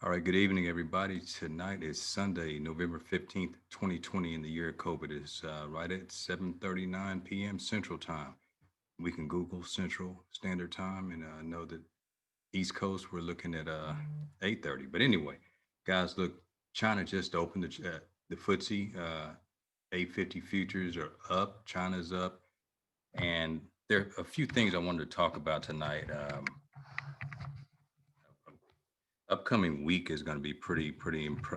All right, good evening, everybody. Tonight is Sunday, November 15th, 2020, in the year of COVID. It's right at 7:39 p.m. Central Time. We can Google Central Standard Time and know that East Coast, we're looking at 8:30. But anyway, guys, look, China just opened the FTSE 850 futures are up. China's up. And there are a few things I wanted to talk about tonight. Upcoming week is going to be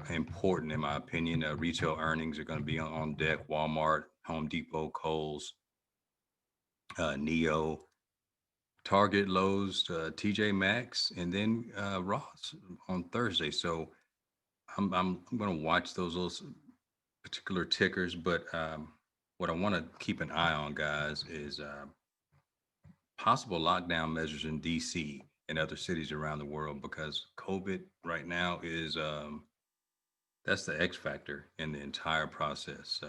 important in my opinion. Retail earnings are going to be on deck. Walmart, Home Depot, Kohl's, Neo, Target, Lowe's, TJ Maxx, and then Ross on Thursday. So I'm going to watch those particular tickers. But what I want to keep an eye on, guys, is possible lockdown measures in DC and other cities around the world, because COVID right now is that's the X factor in the entire process.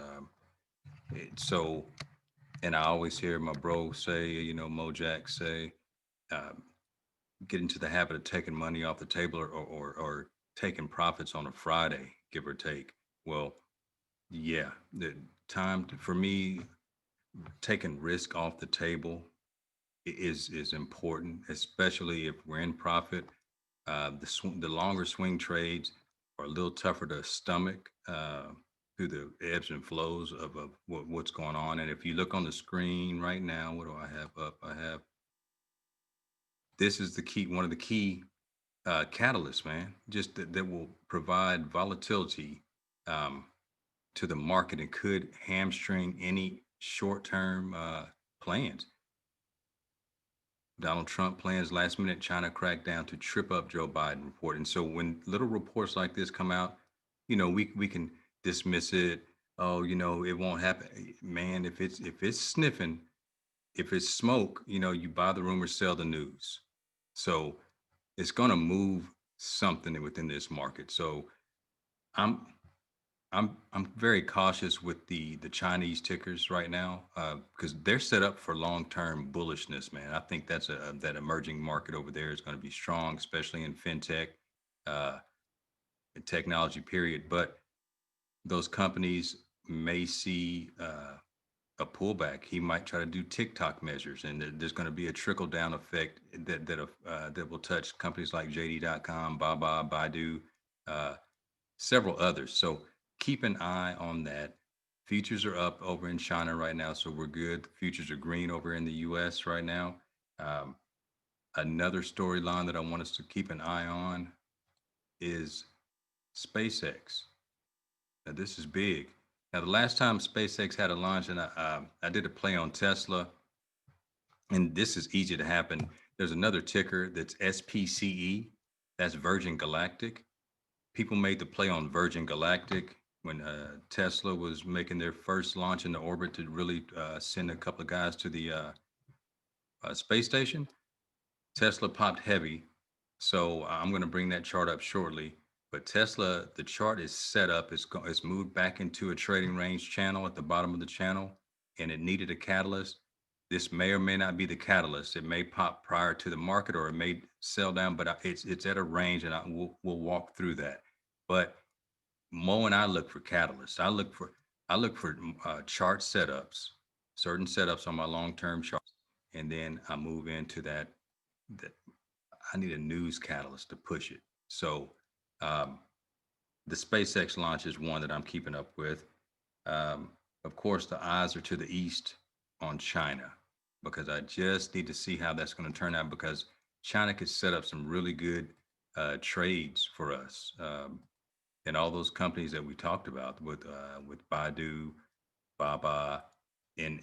So, and I always hear my bro say, Mojack say, uh, get into the habit of taking money off the table, or taking profits on a Friday, give or take. Well, yeah, the for me, taking risk off the table is important, especially if we're in profit. The longer swing trades are a little tougher to stomach through the ebbs and flows of what's going on. And if you look on the screen right now, what do I have up? I have this is the key, one of the key catalysts, man. Just that will provide volatility um, to the market and could hamstring any short-term plans. Donald Trump plans last minute China crackdown to trip up Joe Biden report. And so when little reports like this come out, we can dismiss it. Oh, it won't happen. Man, if it's sniffing, if it's smoke, you buy the rumor, sell the news. So it's gonna move something within this market. So I'm I'm very cautious with the Chinese tickers right now, because they're set up for long term bullishness, man. I think that emerging market over there is going to be strong, especially in fintech, uh, technology. Period. But those companies may see a pullback. He might try to do TikTok measures, and there's going to be a trickle down effect that will touch companies like JD.com, Baba, Baidu, uh, several others. So keep an eye on that. Futures are up over in China right now, so we're good. Futures are green over in the US right now. Um, Another storyline that I want us to keep an eye on is SpaceX. Now, this is big. Now, the last time SpaceX had a launch, and I did a play on Tesla, and this is easy to happen. There's another ticker that's SPCE, that's Virgin Galactic. People made the play on Virgin Galactic when Tesla was making their first launch into orbit to really send a couple of guys to the space station. Tesla popped heavy. So I'm going to bring that chart up shortly. But Tesla, the chart is set up. It's moved back into a trading range channel at the bottom of the channel, and it needed a catalyst. This may or may not be the catalyst. It may pop prior to the market, or it may sell down, but it's at a range, and we'll walk through that. But Mo and I look for catalysts. I look for chart setups, certain setups on my long term chart, and then I move into that I need a news catalyst to push it. So um, the SpaceX launch is one that I'm keeping up with. Um, of course, the eyes are to the east on China, because I just need to see how that's going to turn out, because China could set up some really good trades for us. And all those companies that we talked about with Baidu, Baba, in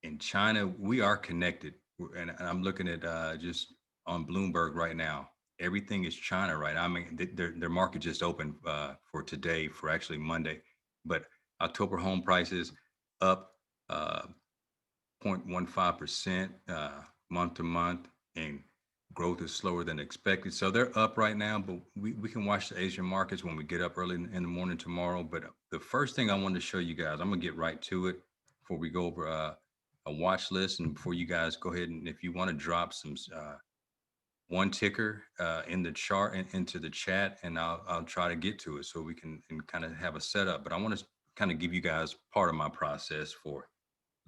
in China, we are connected. And I'm looking at just on Bloomberg right now. Everything is China, right? I mean, their market just opened for today, for actually Monday, but October home prices up 0.15% month to month, and growth is slower than expected. So they're up right now, but we can watch the Asian markets when we get up early in the morning tomorrow. But the first thing I wanted to show you guys, I'm going to get right to it before we go over a watch list. And before you guys go ahead, and if you want to drop some one ticker in the chart and into the chat, and I'll try to get to it so we can and kind of have a setup. But I want to kind of give you guys part of my process for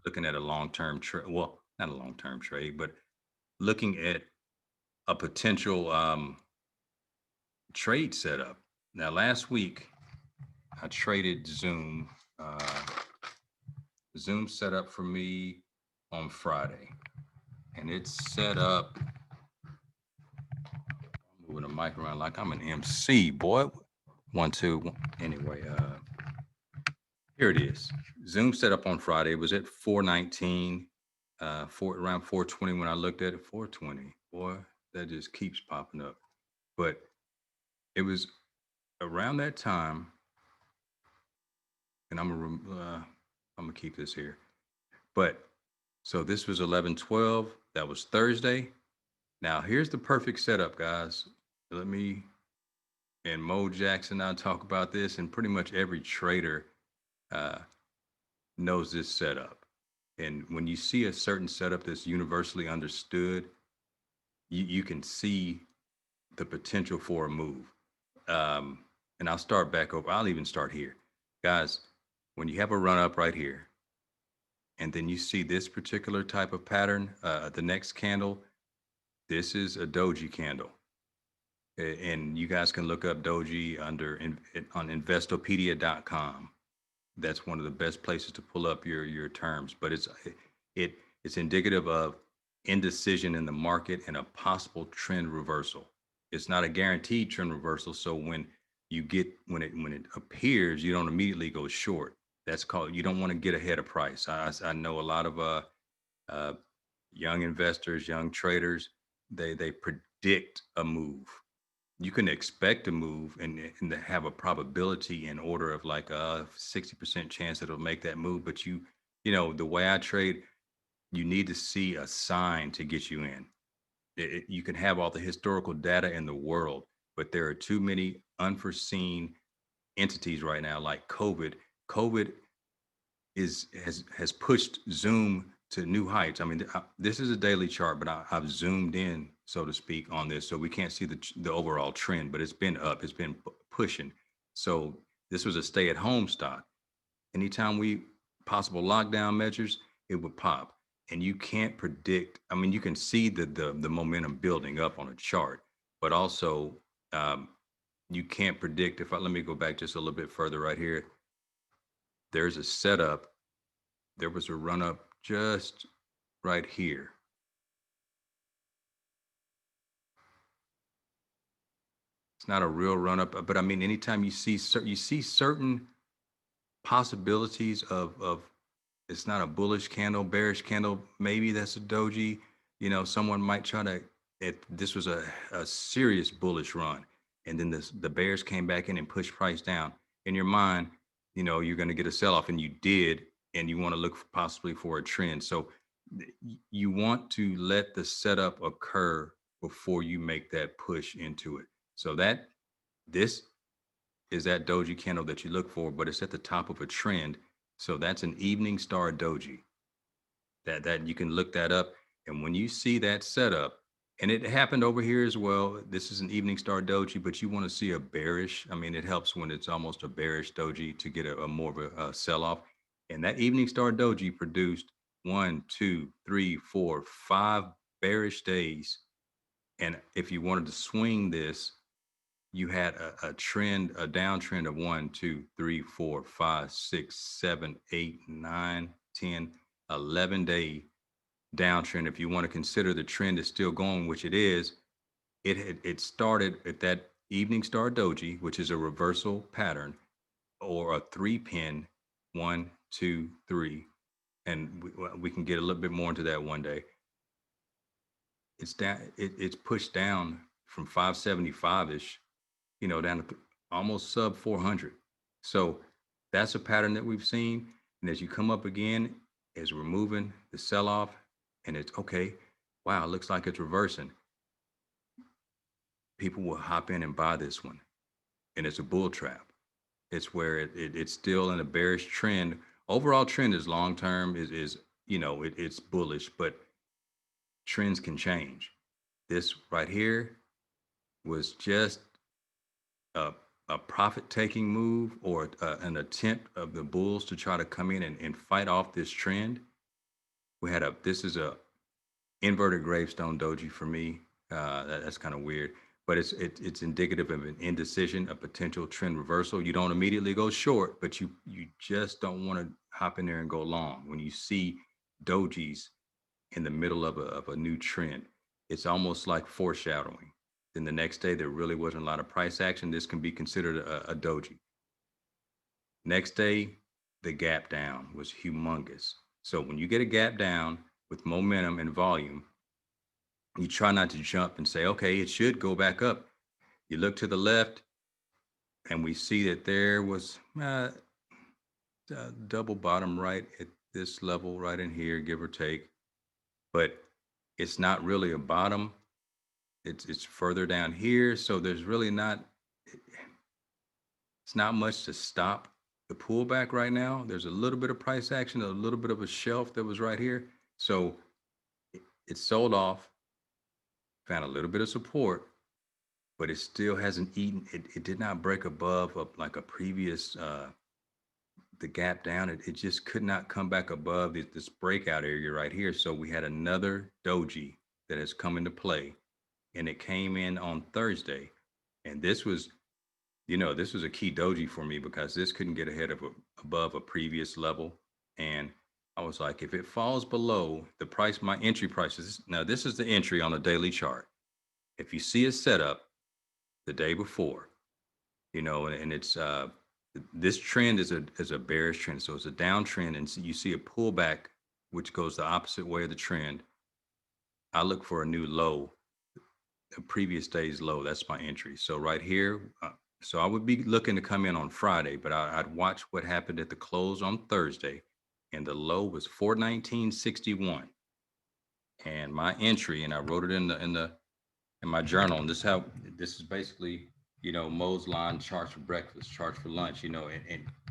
looking at a long-term trade. Well, not a long-term trade, but looking at a potential trade setup. Now, last week I traded Zoom. Uh, Zoom set up for me on Friday, and it's set up. Moving the mic around like I'm an MC, boy. One, two, one. Anyway, here it is. Zoom set up on Friday. It was at 419, around 420 when I looked at it. 420, boy, that just keeps popping up. But it was around that time, and I'm gonna keep this here. But so this was 11:12. That was Thursday. Now here's the perfect setup, guys. Let me and Mo Jackson and I talk about this, and pretty much every trader uh, knows this setup. And when you see a certain setup that's universally understood, you can see the potential for a move. Um, and I'll start back over. I'll even start here. Guys, when you have a run up right here, and then you see this particular type of pattern, the next candle, this is a doji candle. And you guys can look up doji on investopedia.com. That's one of the best places to pull up your terms. But it's indicative of indecision in the market and a possible trend reversal. It's not a guaranteed trend reversal. So when it appears, you don't immediately go short. That's called, you don't want to get ahead of price. I know a lot of uh, young investors, young traders, they predict a move. You can expect to move and to have a probability in order of like a 60% chance that it'll make that move. But the way I trade, you need to see a sign to get you in. You can have all the historical data in the world, but there are too many unforeseen entities right now, like COVID. COVID has pushed Zoom to new heights. I mean, this is a daily chart, but I've zoomed in, so to speak, on this, so we can't see the overall trend. But it's been up, it's been pushing. So this was a stay-at-home stock. Anytime we possible lockdown measures, it would pop, and you can't predict. I mean, you can see the momentum building up on a chart, but also um, you can't predict. Let me go back just a little bit further right here. There's a setup. There was a run up just right here. It's not a real run up, but I mean, anytime you see certain possibilities of it's not a bullish candle, bearish candle. Maybe that's a doji. Someone might try to. This was a serious bullish run, and then the bears came back in and pushed price down. In your mind, you're going to get a sell off, and you did, and you want to look possibly for a trend. So you want to let the setup occur before you make that push into it. So this is that doji candle that you look for, but it's at the top of a trend. So that's an evening star doji. That you can look that up. And when you see that setup, and it happened over here as well. This is an evening star doji, but you want to see a bearish. I mean, it helps when it's almost a bearish doji to get a more of a sell off. And that evening star doji produced one, two, three, four, five bearish days. And if you wanted to swing this, you had a trend, a downtrend of 1, 2, 3, 4, 5, 6, 7, 8, 9, 10, 11-day downtrend. If you want to consider the trend is still going, which it is, it started at that evening star doji, which is a reversal pattern, or a 3-pin, 1, 2, 3, and we can get a little bit more into that one day. It's down. It's pushed down from 575-ish, down to almost sub 400. So that's a pattern that we've seen. And as you come up again, as we're moving the sell off, and it's okay, wow, it looks like it's reversing. People will hop in and buy this one. And it's a bull trap. It's where it's still in a bearish trend. Overall trend is long term, it's bullish, but trends can change. This right here was just a, a profit taking move or an attempt of the bulls to try to come in and fight off this trend. This is a inverted gravestone doji for me. That's kind of weird, but it's indicative of an indecision, a potential trend reversal. You don't immediately go short, but you just don't want to hop in there and go long when you see dojis in the middle of a new trend. It's almost like foreshadowing. Then the next day there really wasn't a lot of price action. This can be considered a doji. Next day, the gap down was humongous. So when you get a gap down with momentum and volume, you try not to jump and say, okay, it should go back up. You look to the left, and we see that there was a double bottom right at this level, right in here, give or take. But it's not really a bottom. It's further down here, so there's really not. It's not much to stop the pullback right now. There's a little bit of price action, a little bit of a shelf that was right here. So it sold off, found a little bit of support, but it still hasn't eaten. It did not break above like a previous the gap down. It just could not come back above this breakout area right here. So we had another doji that has come into play, and it came in on Thursday, and this was a key doji for me because this couldn't get ahead of above a previous level, and I was like, if it falls below the price, my entry price is now. This is the entry on a daily chart. If you see a setup the day before, and it's this trend is a bearish trend, so it's a downtrend, and so you see a pullback which goes the opposite way of the trend. I look for a new low, the previous day's low. That's my entry. So right here, so I would be looking to come in on Friday, but I'd watch what happened at the close on Thursday, and the low was 419.61, and my entry, and I wrote it in my journal. And this is basically, Mo's line: charts for breakfast, charts for lunch. And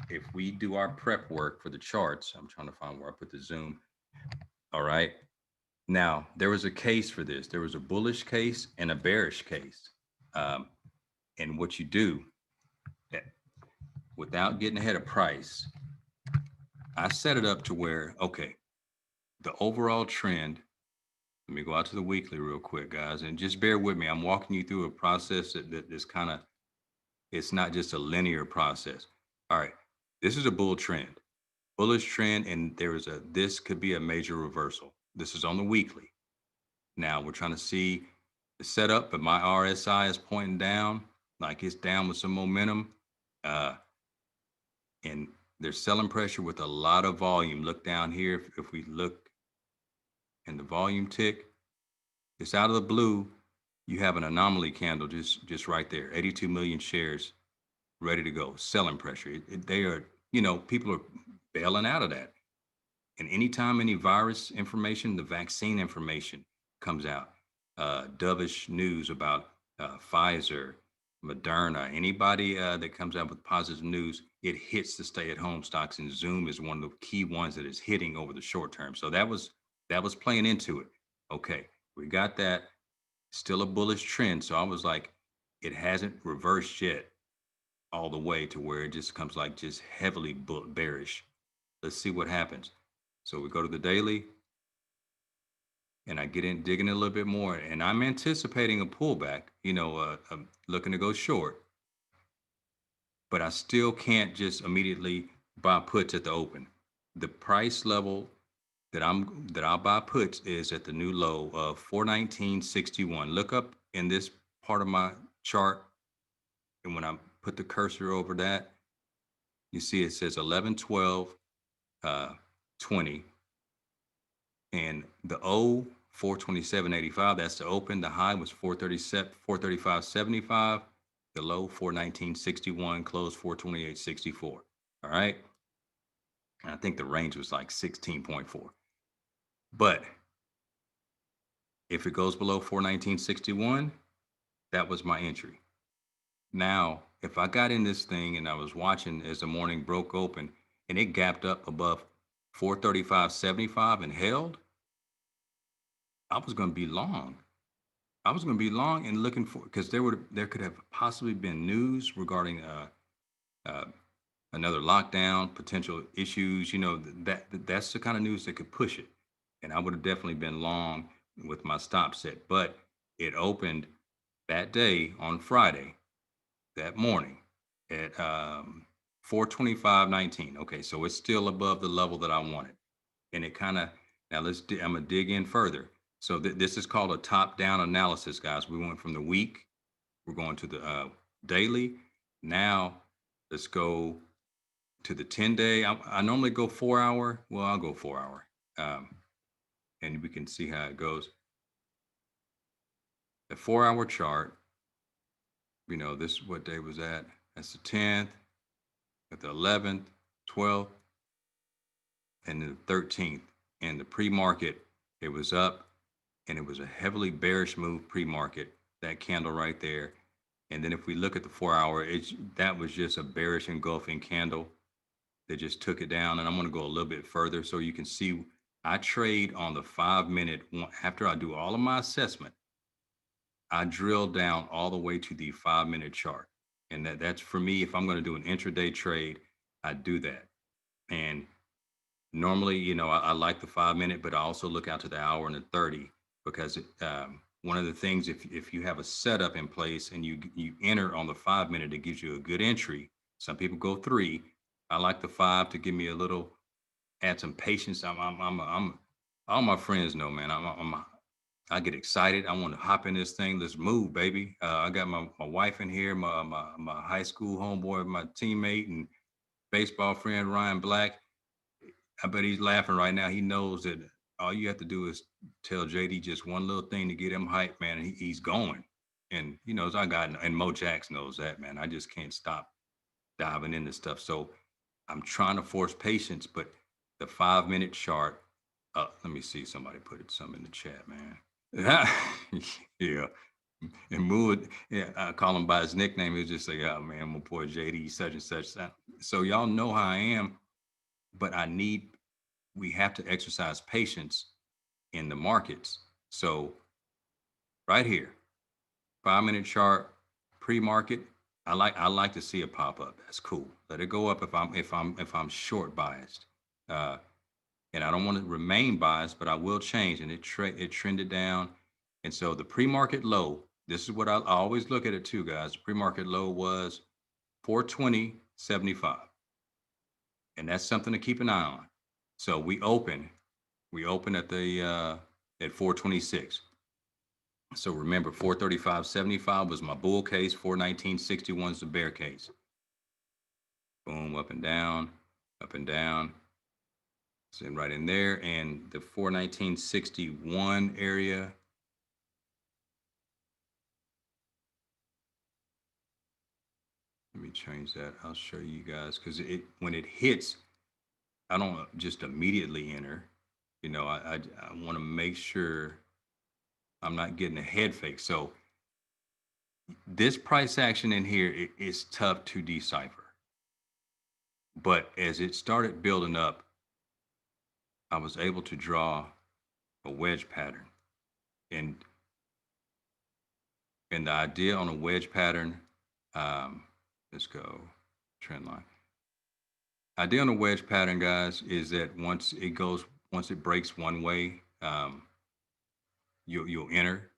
if we do our prep work for the charts, I'm trying to find where I put the zoom. All right. Now there was a case for this. There was a bullish case and a bearish case. Um, and what you do, eh, without getting ahead of price, I set it up to where, okay, the overall trend. Let me go out to the weekly real quick, guys, and just bear with me. I'm walking you through a process that's kind of, it's not just a linear process. All right, this is a bullish trend, and this could be a major reversal. This is on the weekly. Now we're trying to see the setup, but my RSI is pointing down, like it's down with some momentum, uh, and there's selling pressure with a lot of volume. Look down here. If we look in the volume tick, it's out of the blue. You have an anomaly candle just right there. 82 million shares ready to go. Selling pressure. They are, people are bailing out of that. And anytime any virus information, the vaccine information comes out, dovish news about Pfizer, Moderna, anybody that comes out with positive news, it hits the stay-at-home stocks, and Zoom is one of the key ones that is hitting over the short term. So that was playing into it. Okay, we got that. Still a bullish trend. So I was like, it hasn't reversed yet all the way to where it just comes like just heavily bearish. Let's see what happens. So we go to the daily, and I get in digging a little bit more, and I'm anticipating a pullback. I'm looking to go short, but I still can't just immediately buy puts at the open. The price level that I'll buy puts is at the new low of 419.61. Look up in this part of my chart, and when I put the cursor over that, you see it says 1112 20, and the O 427.85. That's the open. The high was 437 435.75. The low 419.61. Close 428.64. All right. And I think the range was like 16.4. But if it goes below 419.61, that was my entry. Now, if I got in this thing and I was watching as the morning broke open and it gapped up above 435.75 and held, I was going to be long. I was going to be long and looking for, because there could have possibly been news regarding uh, another lockdown, potential issues. You know, that's the kind of news that could push it. And I would have definitely been long with my stop set. But it opened that day on Friday, that morning at 425.19. Okay, so it's still above the level that I wanted. And it kind of, now I'm going to dig in further. So this is called a top down analysis, guys. We went from the week, we're going to the daily. Now let's go to the 10-day. I normally go 4 hour. Well, I'll go 4 hour. And we can see how it goes. The 4 hour chart, you know, this what day was that? That's the 10th, at the 11th, 12th, and the 13th. And the pre-market, it was up, and it was a heavily bearish move pre-market, that candle right there. And then if we look at the 4 hour, that was just a bearish engulfing candle that just took it down. And I'm going to go a little bit further so you can see I trade on the 5 minute. After I do all of my assessment, I drill down all the way to the 5 minute chart. And that's for me. If I'm going to do an intraday trade, I do that. And normally, you know, I like the 5 minute, but I also look out to the hour and the 30, because one of the things, if you have a setup in place and you enter on the 5 minute, it gives you a good entry. Some people go 3. I like the 5 to give me a little, add some patience. I'm all my friends know, man. I get excited. I want to hop in this thing. Let's move, baby. I got my wife in here, my high school homeboy, my teammate and baseball friend Ryan Black. I bet he's laughing right now. He knows that all you have to do is tell JD just one little thing to get him hyped, man, and he's going. And he knows I got, and Mo Jax knows that, man. I just can't stop diving into stuff. So I'm trying to force patience, but the 5 minute chart. Let me see. Somebody put it some in the chat, man. Yeah. And Mood, yeah, I call him by his nickname. He'll just say, "Oh man, my boy JD, such and such." So y'all know how I am, but we have to exercise patience in the markets. So right here, 5 minute chart, pre-market. I like to see it pop up. That's cool. Let it go up if I'm short biased. Uh, and I don't want to remain biased, but I will change. And it trended down. And so the pre-market low, this is what I always look at it too, guys. The pre-market low was 420.75. And that's something to keep an eye on. So we open at 426. So remember, 435.75 was my bull case, 419.61 is the bear case. Boom, up and down, up and down. Sitting right in there. And the 419.61 area, let me change that. I'll show you guys, because when it hits, I don't just immediately enter. You know, I want to make sure I'm not getting a head fake. So this price action in here is tough to decipher. But as it started building up, I was able to draw a wedge pattern. And the idea on a wedge pattern, um, let's go trend line. Idea on a wedge pattern, guys, is that once it breaks one way, you'll enter.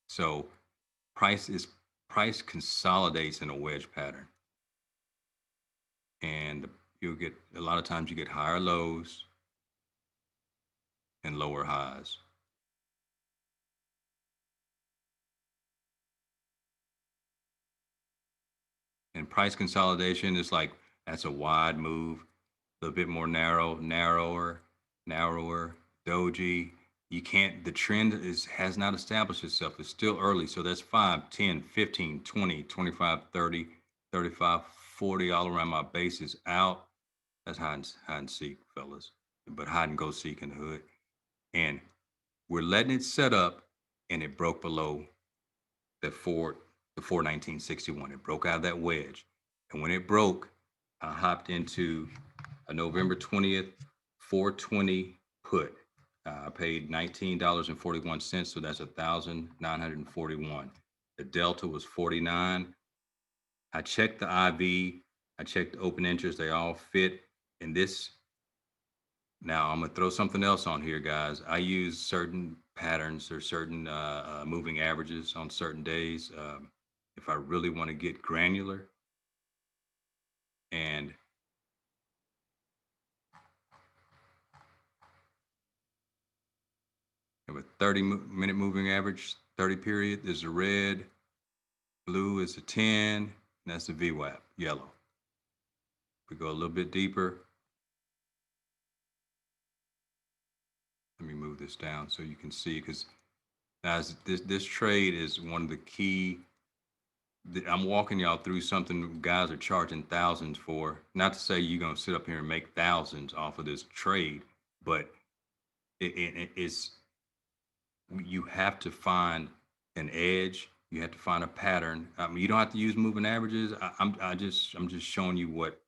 So price is price consolidates in a wedge pattern, and you'll get a lot of times you get higher lows and lower highs. And price consolidation is like, that's a wide move, a little bit more narrower. Doji, you can't. The trend has not established itself. It's still early, so that's 5, 10, 15, 20, 25, 30, 35, 40 all around my bases out. That's hide and seek, fellas, but hide and go seek in the hood. And we're letting it set up, and it broke below the 419.61. It broke out of that wedge. And when it broke, I hopped into a November 20th 420 put. I paid $19.41, so that's 1,941. The delta was 49. I checked the IV, I checked the open interest, they all fit. And this, now I'm gonna throw something else on here, guys. I use certain patterns or certain moving averages on certain days. If I really want to get granular, and have a 30-minute moving average, 30 period, there's a red, blue is a 10, and that's the VWAP, yellow. If we go a little bit deeper, let me move this down so you can see, because guys, this trade is one of the key. I'm walking y'all through something guys are charging thousands for. Not to say you're gonna sit up here and make thousands off of this trade, but it's, you have to find an edge. You have to find a pattern. I mean, you don't have to use moving averages. I'm just showing you what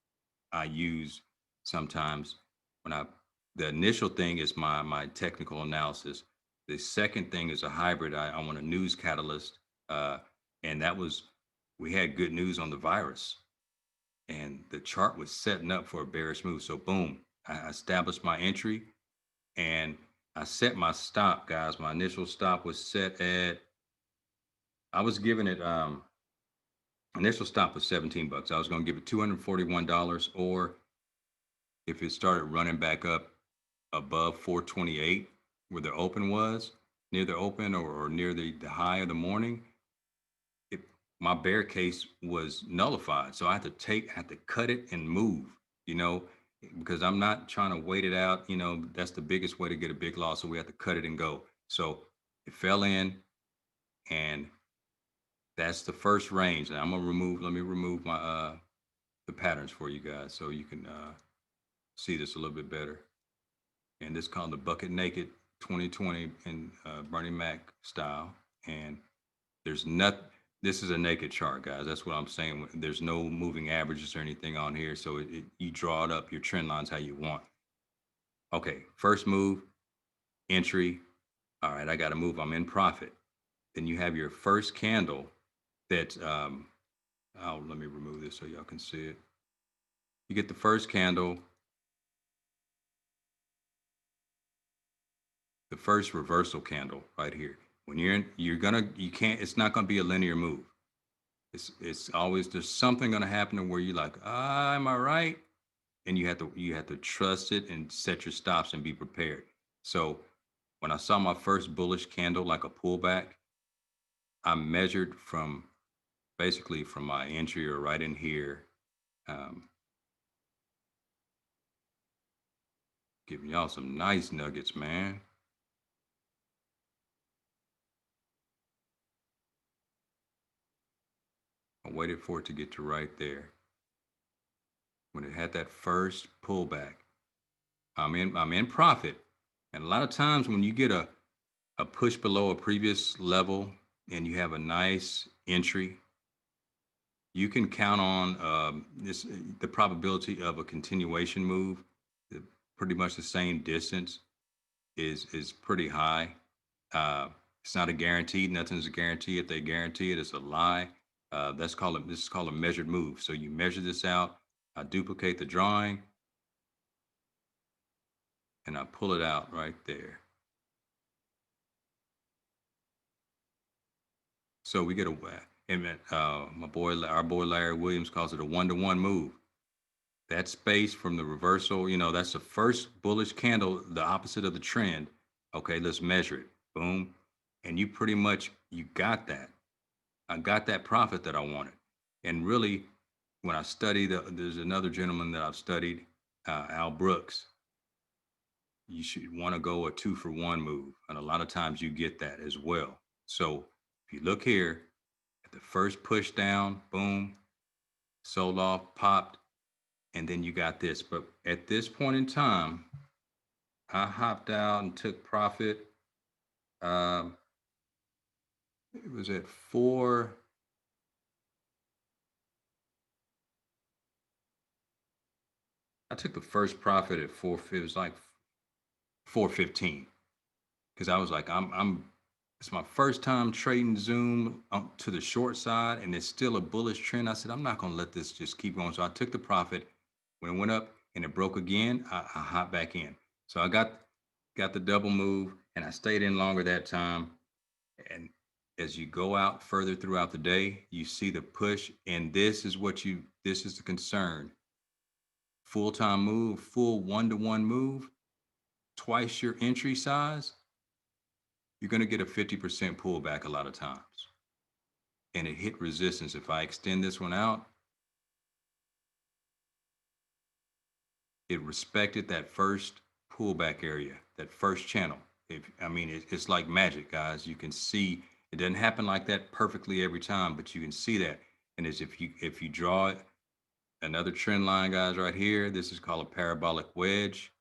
I use sometimes when I. The initial thing is my technical analysis. The second thing is a hybrid. I want a news catalyst, uh, and that was, we had good news on the virus, and the chart was setting up for a bearish move. So boom, I established my entry, and I set my stop, guys. My initial stop was set at, I was giving it initial stop was 17 bucks. I was going to give it $241, or if it started running back up above 428 where the open was, near the open, or near the high of the morning, it, my bear case was nullified. So I had to cut it and move, you know, because I'm not trying to wait it out. You know, that's the biggest way to get a big loss. So we have to cut it and go. So it fell in, and that's the first range. And I'm gonna remove. Let me remove my the patterns for you guys so you can see this a little bit better. And this is called the Bucket Naked 2020 in Bernie Mac style. And there's not. This is a naked chart, guys. That's what I'm saying. There's no moving averages or anything on here, so you draw it up your trend lines how you want. Okay, first move, entry. All right, I got to move. I'm in profit. Then you have your first candle that oh, let me remove this so y'all can see it. You get the first candle, the first reversal candle right here. When you're in, you can't, it's not gonna be a linear move. It's always, there's something gonna happen to where you're like, ah, am I right? And you have to trust it and set your stops and be prepared. So when I saw my first bullish candle, like a pullback, I measured from basically from my entry or right in here, um, giving y'all some nice nuggets, man. I waited for it to get to right there. When it had that first pullback, I'm in profit. And a lot of times when you get a push below a previous level and you have a nice entry, you can count on this, the probability of a continuation move, pretty much the same distance, is pretty high. Uh, it's not a guarantee. Nothing's a guarantee. If they guarantee it, it's a lie. That's called this is called a measured move. So you measure this out. I duplicate the drawing and I pull it out right there. So we get a, and our boy Larry Williams calls it a one-to-one move. That space from the reversal, you know, that's the first bullish candle, the opposite of the trend. Okay, let's measure it. Boom. And you pretty much, you got that. I got that profit that I wanted. And really, when I studied, there's another gentleman that I've studied, Al Brooks. You should want to go a 2-for-1 move. And a lot of times you get that as well. So if you look here at the first push down, boom, sold off, popped, and then you got this. But at this point in time, I hopped out and took profit. Um, it was at four. I took the first profit at four. It was like 415. because I was like, it's my first time trading Zoom to the short side, and it's still a bullish trend. I said, I'm not gonna let this just keep going. So I took the profit. When it went up and it broke again, I hopped back in. So I got the double move, and I stayed in longer that time. And as you go out further throughout the day, you see the push, and this is the concern. Full time move, full 1-to-1 move, twice your entry size, you're going to get a 50% pullback a lot of times. And it hit resistance. If I extend this one out, it respected that first pullback area, that first channel. It's like magic, guys. You can see it doesn't happen like that perfectly every time, but you can see that. And as if you draw it, another trend line, guys, right here. This is called a parabolic wedge,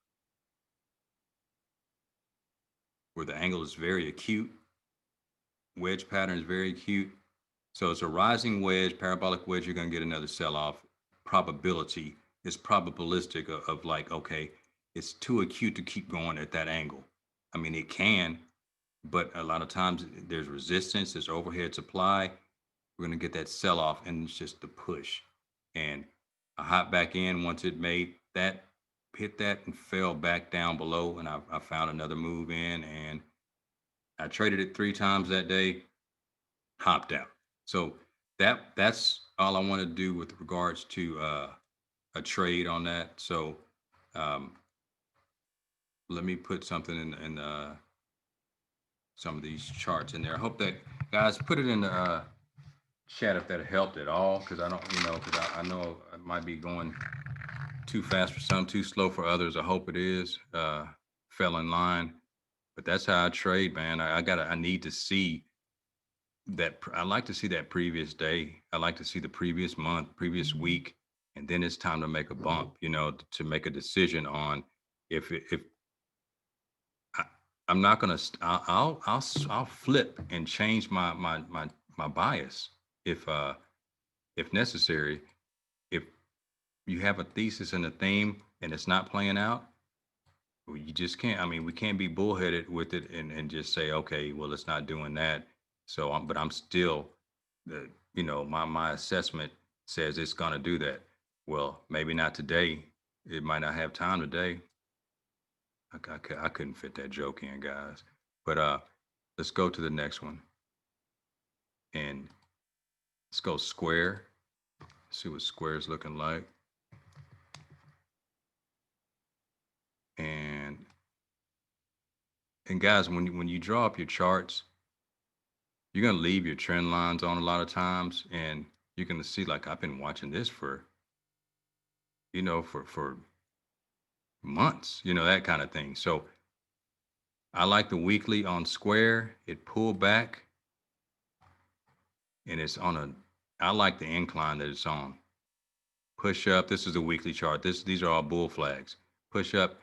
where the angle is very acute. Wedge pattern is very acute. So it's a rising wedge, parabolic wedge. You're going to get another sell-off. Probability is probabilistic of like, okay, it's too acute to keep going at that angle. I mean, it can, but a lot of times there's resistance, there's overhead supply. We're going to get that sell-off, and it's just the push. And I hop back in once it made that, hit that, and fell back down below. And I found another move in, and I traded it 3 times that day, hopped out. So that's all I want to do with regards to a trade on that. So um, let me put something in some of these charts in there. I hope that guys put it in the chat if that helped at all, because I don't, because I know it might be going too fast for some, too slow for others. I hope it is. Fell in line, but that's how I trade, man. I need to see that. I like to see that previous day. I like to see the previous month, previous week, and then it's time to make a bump. To make a decision on if I, I'm not gonna. I'll flip and change my bias if necessary. If you have a thesis and a theme and it's not playing out, well, you just can't. I mean, we can't be bullheaded with it and just say, okay, well, it's not doing that. So, but I'm still, my assessment says it's gonna do that. Well, maybe not today. It might not have time today. I couldn't fit that joke in, guys. But let's go to the next one, and let's go square. See what square is looking like. And guys, when you draw up your charts, you're gonna leave your trend lines on a lot of times, and you're gonna see like I've been watching this for for months, that kind of thing. So I like the weekly on square. It pulled back, and it's on a. I like the incline that it's on. Push up. This is a weekly chart. These are all bull flags. Push up,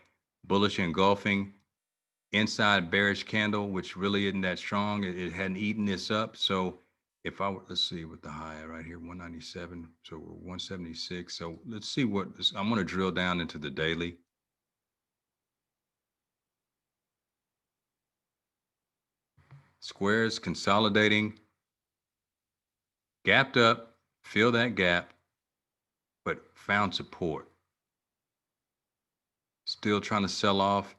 bullish engulfing, inside bearish candle, which really isn't that strong. It hadn't eaten this up. So if I were, let's see what the high right here, 197. So we're 176. So let's see what I'm going to drill down into the daily. Squares consolidating, gapped up, fill that gap, but found support. Still trying to sell off.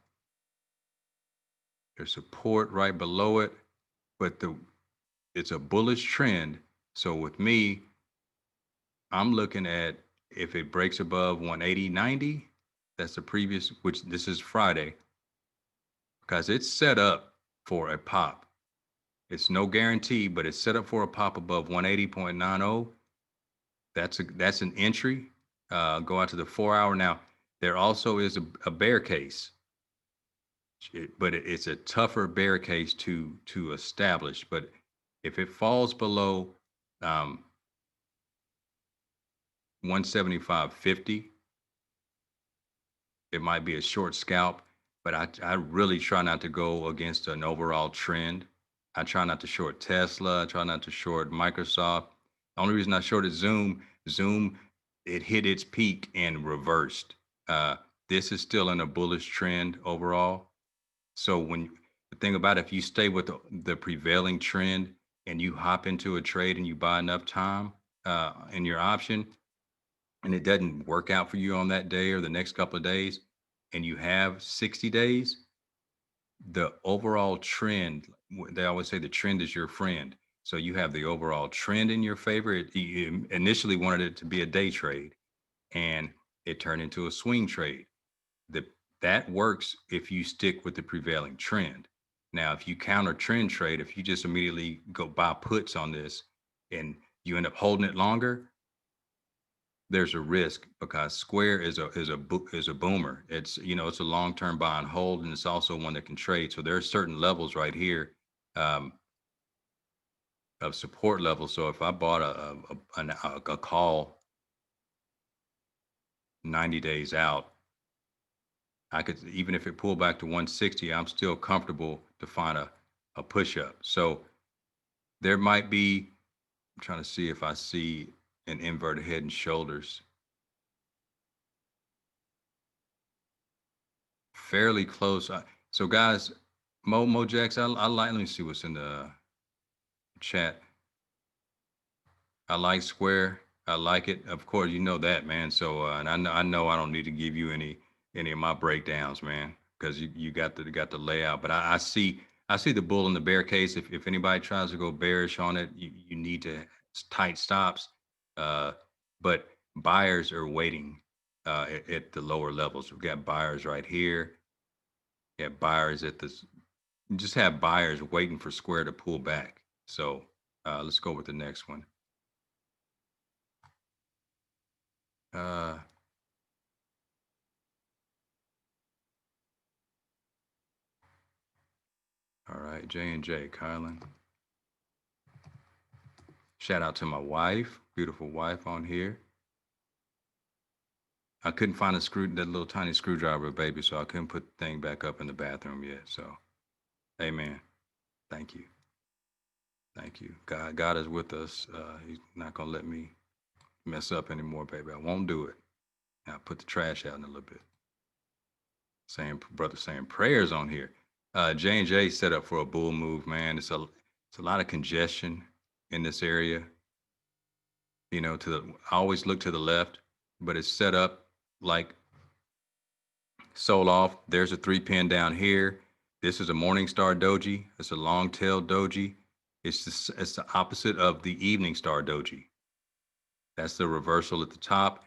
There's support right below it, but it's a bullish trend. So with me, I'm looking at if it breaks above 180.90, that's the previous, which this is Friday, because it's set up for a pop. It's no guarantee, but it's set up for a pop above 180.90. That's an entry. Go out to the 4 hour. Now, there also is a bear case, but it's a tougher bear case to establish. But if it falls below 175.50, it might be a short scalp, but I really try not to go against an overall trend. I try not to short Tesla. I try not to short Microsoft. The only reason I shorted Zoom, it hit its peak and reversed. This is still in a bullish trend overall. So The thing about it, if you stay with the prevailing trend and you hop into a trade and you buy enough time in your option, and it doesn't work out for you on that day or the next couple of days, and you have 60 days, the overall trend, they always say the trend is your friend. So you have the overall trend in your favor. You initially wanted it to be a day trade, and it turned into a swing trade. The, that works if you stick with the prevailing trend. Now, if you counter trend trade, if you just immediately go buy puts on this and you end up holding it longer, there's a risk because Square is a boomer. It's, you know, it's a long term buy and hold, and it's also one that can trade. So there are certain levels right here um, of support levels. So if I bought a call 90 days out, I could, even if it pulled back to 160, I'm still comfortable to find a push up. So there might be, I'm trying to see if I see an inverted head and shoulders fairly close. So guys, Mojax, I like, let me see what's in the chat. I like Square. I like it. Of course, you know that, man. So, and I know I don't need to give you any of my breakdowns, man, because you got the layout. But I see the bull and the bear case. If anybody tries to go bearish on it, you need to tight stops. Uh, but buyers are waiting at the lower levels. We've got buyers right here. We got buyers at this. You just have buyers waiting for Square to pull back. So let's go with the next one. Uh, all right, J&J, Kylan. Shout out to my wife, beautiful wife on here. I couldn't find that little tiny screwdriver, baby, so I couldn't put the thing back up in the bathroom yet. So, amen. Thank you. Thank you. God is with us. He's not gonna let me mess up anymore, baby. I won't do it. I'll put the trash out in a little bit. Saying brother saying prayers on here. J&J set up for a bull move, man. It's a lot of congestion in this area. You know, I always look to the left, but it's set up like sold off. There's a 3 pin down here. This is a Morningstar doji. It's a long tail doji. It's the opposite of the evening star doji. That's the reversal at the top.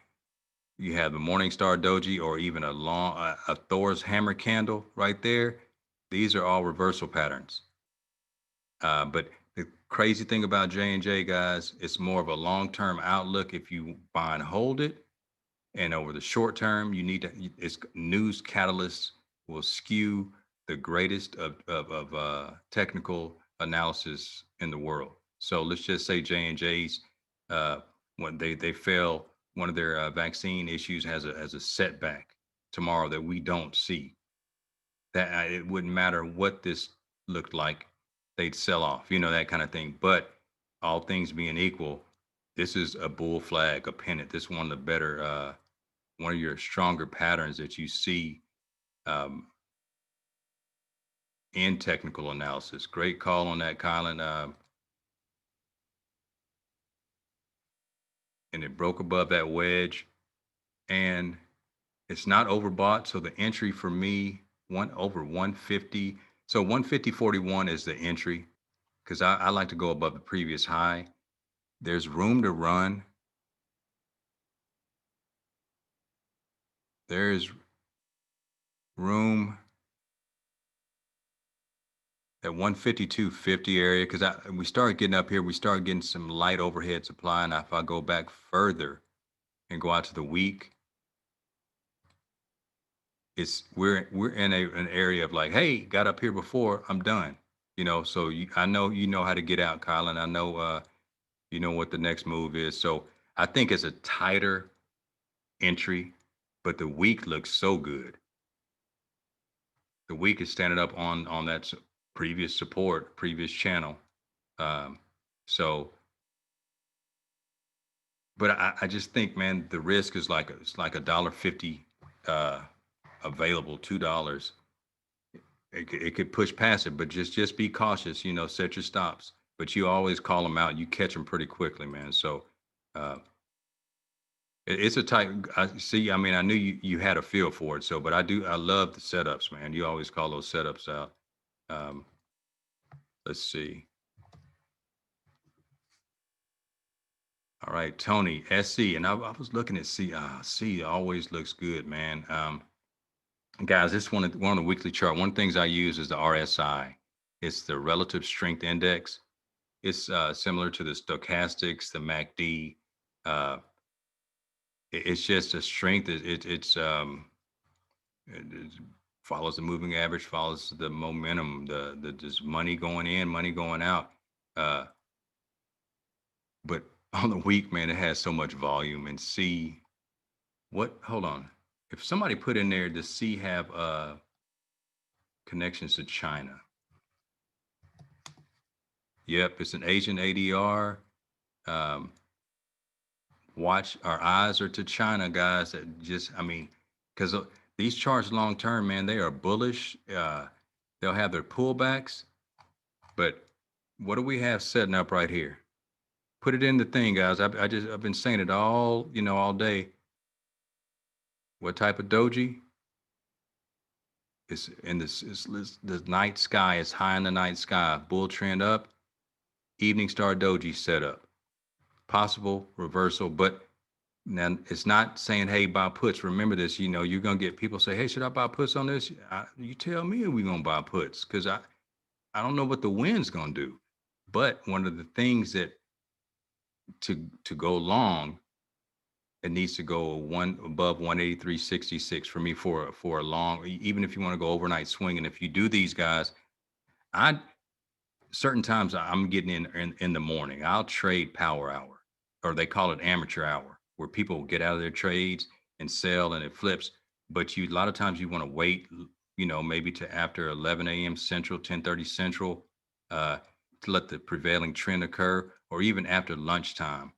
You have the Morningstar doji or even a Thor's hammer candle right there. These are all reversal patterns. But the crazy thing about J&J, guys, it's more of a long-term outlook if you buy and hold it. And over the short term, you need to, it's news catalysts will skew the greatest of technical analysis in the world. So let's just say J&J's, when they fail, one of their vaccine issues has a setback tomorrow that we don't see. That it wouldn't matter what this looked like, they'd sell off, you know, that kind of thing. But all things being equal, this is a bull flag, a pennant. This is one of the better, one of your stronger patterns that you see um, in technical analysis. Great call on that, Colin. And it broke above that wedge, and it's not overbought. So the entry for me, one over 150. So 150.41 is the entry because I like to go above the previous high. There's room to run. There's room at 152.50 area because we start getting up here. We start getting some light overhead supply. And if I go back further and go out to the week, it's we're in an area of like, hey, got up here before, I'm done. You know, so I know you know how to get out, Colin. I know you know what the next move is. So I think it's a tighter entry, but the week looks so good. The week is standing up on that previous support, previous channel. Um, so, but I just think, man, the risk is it's like $1.50 available, $2. it could push past it, but just be cautious. You know, set your stops. But you always call them out. You catch them pretty quickly, man. So uh, it's a tight. I see. I mean, I knew you had a feel for it. So, but I love the setups, man. You always call those setups out. Um, let's see. All right, Tony SC, and I was looking at C. C always looks good, man. Guys, this one of the weekly chart. One of the things I use is the RSI. It's the relative strength index. It's similar to the stochastics, the MACD. Uh, it's just a strength. It follows the moving average, follows the momentum. There's money going in, money going out. Uh, but on the week, man, it has so much volume. And C, what? Hold on. If somebody put in there, does C have connections to China? Yep, it's an Asian ADR. Um, watch, our eyes are to China, guys. That just, I mean, because these charts long term, man, they are bullish. They'll have their pullbacks, but what do we have setting up right here? Put it in the thing, guys. I've been saying it all, all day. What type of doji? It's in this. It's the night sky. It's high in the night sky. Bull trend up. Evening star doji set up. Possible reversal, but now it's not saying, hey, buy puts. Remember this, you're going to get people say, hey, should I buy puts on this? You tell me if we're going to buy puts because I don't know what the wind's going to do. But one of the things that to go long, it needs to go one above 183.66 for me for a long, even if you want to go overnight swing. And if you do these guys, I certain times I'm getting in the morning. I'll trade power hour, or they call it amateur hour, where people get out of their trades and sell and it flips. But you a lot of times you want to wait, maybe to after 11 a.m. Central, 10:30 Central, uh, to let the prevailing trend occur, or even after lunchtime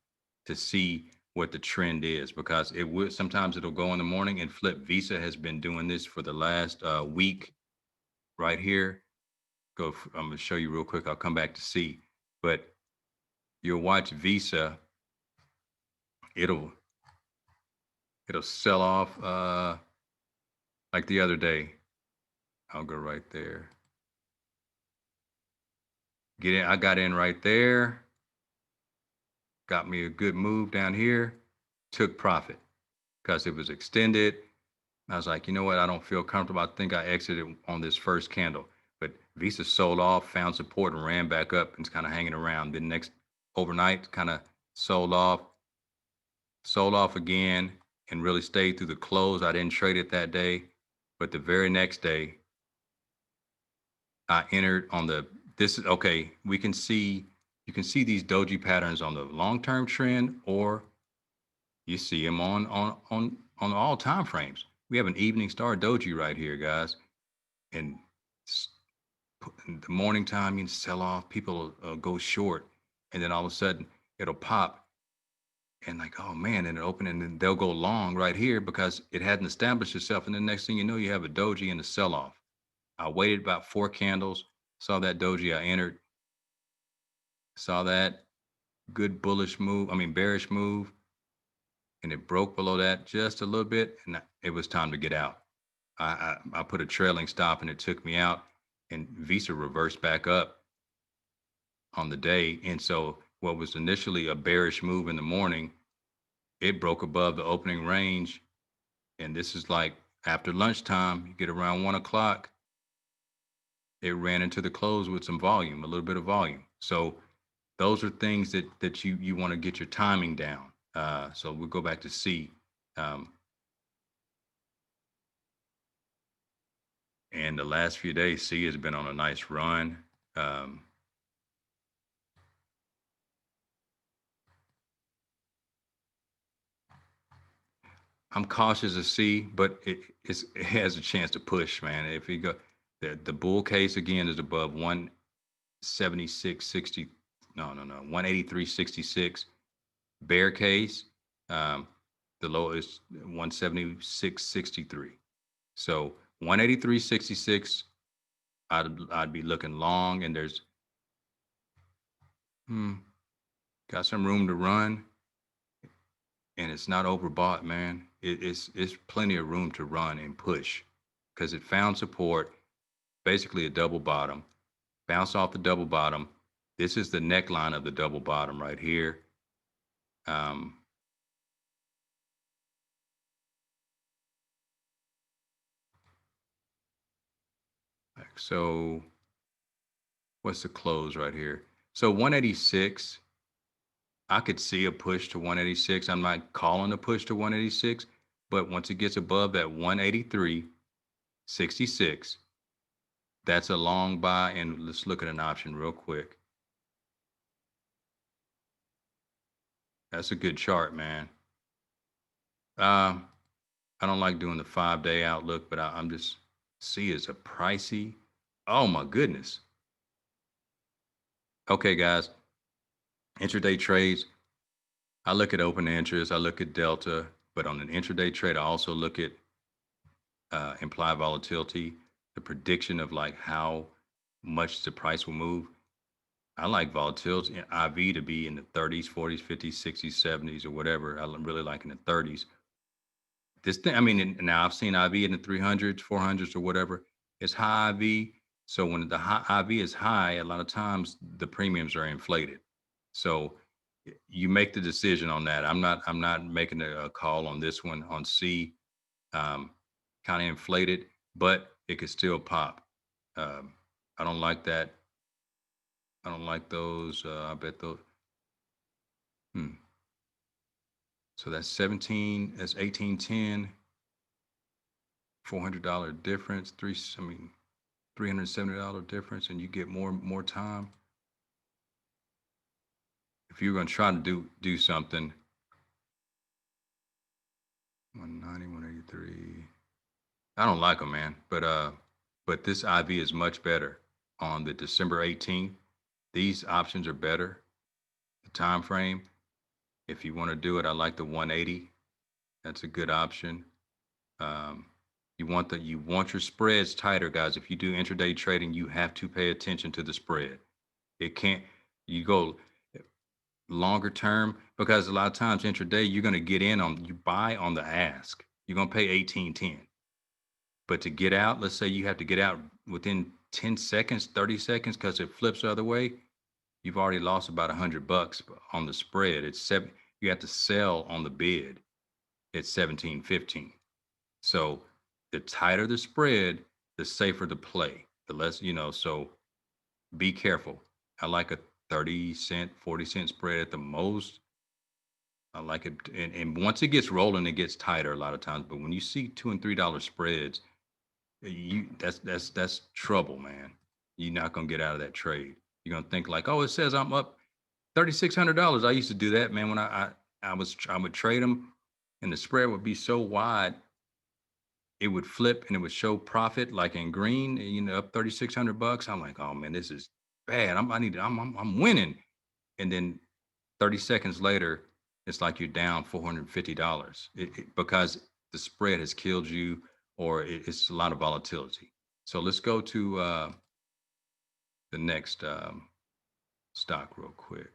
to see what the trend is, because it would sometimes it'll go in the morning and flip. Visa has been doing this for the last week right here. I'm going to show you real quick. I'll come back to see, but you'll watch Visa. It'll it'll sell off like the other day. I'll go right there. Get in. I got in right there. Got me a good move down here. Took profit because it was extended. I was like, you know what? I don't feel comfortable. I think I exited on this first candle. But Visa sold off, found support, and ran back up and it's kind of hanging around. Then next overnight, kind of sold off, sold off again, and really stayed through the close. I didn't trade it that day, but the very next day, I entered on the. This is okay. We can see you can see these doji patterns on the long-term trend, or you see them on all time frames. We have an evening star doji right here, guys, and in the morning time you can sell off. People go short, and then all of a sudden it'll pop and like, oh man, and it open and then they'll go long right here because it hadn't established itself. And the next thing you know, you have a doji and a sell off. I waited about 4 candles, saw that doji, I entered, saw that good bullish move, I mean bearish move, and it broke below that just a little bit, and it was time to get out. I put a trailing stop and it took me out, and Visa reversed back up on the day. And so what was initially a bearish move in the morning, it broke above the opening range. And this is like after lunchtime, you get around 1 o'clock, it ran into the close with some volume, a little bit of volume. So those are things that you want to get your timing down. So we'll go back to C. Um, and the last few days, C has been on a nice run. Um, I'm cautious of C, but it has a chance to push, man. If you go, the bull case again is above 176.60. No, 183.66. Bear case, um, the low is 176.63. So 183.66 I'd be looking long, and there's got some room to run, and it's not overbought, man. It's plenty of room to run and push because it found support, basically a double bottom, bounce off the double bottom. This is the neckline of the double bottom right here. Um, so what's the close right here? So 186, I could see a push to 186. I'm not calling a push to 186, but once it gets above that 183.66, that's a long buy. And let's look at an option real quick. That's a good chart, man. I don't like doing the 5 day outlook, but I'm just see it's a pricey. Oh my goodness. Okay, guys, intraday trades. I look at open interest, I look at delta, but on an intraday trade, I also look at implied volatility, the prediction of like how much the price will move. I like volatility in IV to be in the 30s, 40s, 50s, 60s, 70s, or whatever. I really like in the 30s. This thing, I mean, now I've seen IV in the 300s, 400s, or whatever. It's high IV. So when the high IV is high, a lot of times the premiums are inflated. So you make the decision on that. I'm not making a call on this one on C. Um, Kind of inflated, but it could still pop. Um, I don't like that. I don't like those. I bet those. Hmm. So that's 17. That's 1810. $400 difference. $370 difference, and you get more time. If you're going to try to do something, 190, 183. I don't like them, man. But this IV is much better on the December 18th. These options are better. The time frame. If you want to do it, I like the 180. That's a good option. Um, you want your spreads tighter, guys. If you do intraday trading, you have to pay attention to the spread. It can't you go longer term because a lot of times intraday you're going to get in on you buy on the ask. You're going to pay 18.10. But to get out, let's say you have to get out within 10 seconds, 30 seconds because it flips the other way, you've already lost about $100 on the spread. You have to sell on the bid at 17.15. So the tighter the spread, the safer the play. The less, so be careful. I like a 30 cent, 40 cent spread at the most. I like it. And once it gets rolling, it gets tighter a lot of times. But when you see $2 and $3 spreads, that's trouble, man. You're not gonna get out of that trade. You're gonna think like, oh, it says I'm up $3,600. I used to do that, man. When I would trade them, and the spread would be so wide, it would flip and it would show profit like in green, up $3,600. I'm like, oh man, this is bad. I'm winning. And then 30 seconds later, it's like you're down $450 because the spread has killed you or it's a lot of volatility. So let's go to the next stock real quick.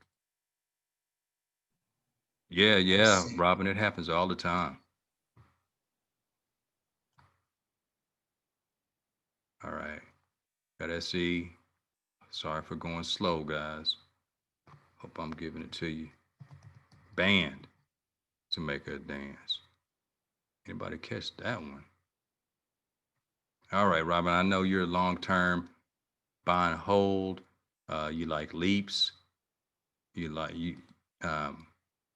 Yeah, I yeah, see. Robin, it happens all the time. All right. Got SE. Sorry for going slow, guys. Hope I'm giving it to you. Banned to make a dance. Anybody catch that one? All right, Robin, I know you're long term buy and hold. You like leaps. You like you um,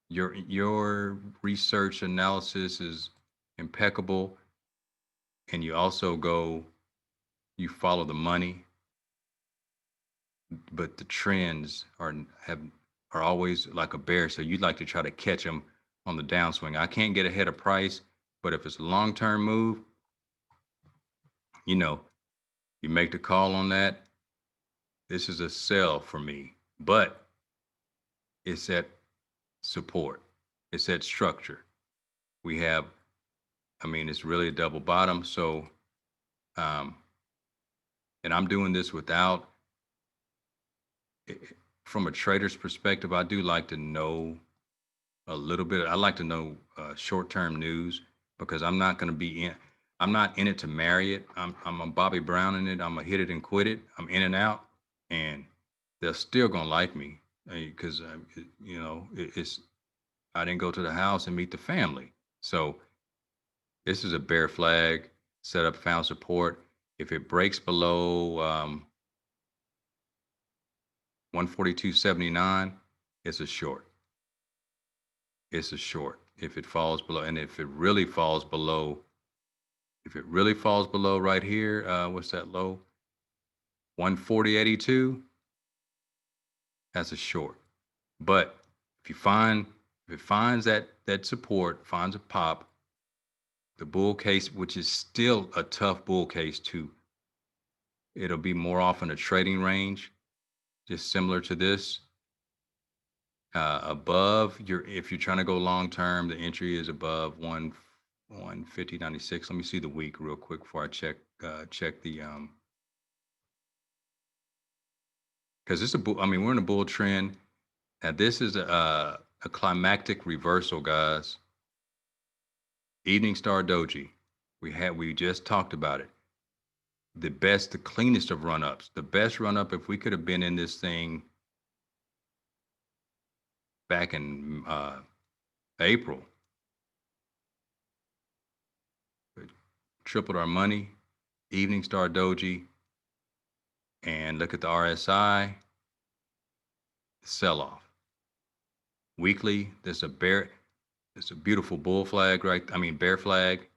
your research analysis is impeccable, and you also you follow the money, but the trends are always like a bear. So you'd like to try to catch them on the downswing. I can't get ahead of price, but if it's a long term move, you know, you make the call on that. This is a sell for me, but it's at support. It's at structure. We have, I mean, it's really a double bottom. So um, And I'm doing this without, from a trader's perspective, I do like to know a little bit. I like to know short-term news because I'm not in it to marry it. I'm a Bobby Brown in it. I'm a hit it and quit it. I'm in and out, and they're still gonna like me because it's I didn't go to the house and meet the family. So this is a bear flag setup, found support. If it breaks below 142.79, it's a short. It's a short. If it falls below, and if it really falls below right here, what's that low? 140.82, that's a short. But if you find if it finds that support, finds a pop, the bull case, which is still a tough bull case too, it'll be more often a trading range, just similar to this. Above your, if you're trying to go long term, the entry is above 150.96. Let me see the week real quick before I check the because this is a bull. I mean, we're in a bull trend. Now this is a climactic reversal, guys. Evening star doji. We just talked about it. The cleanest of run ups. The best run up, if we could have been in this thing back in April, tripled our money. Evening star doji, and look at the RSI sell off. Weekly, there's a bear. It's a beautiful bull flag, right? I mean bear flag.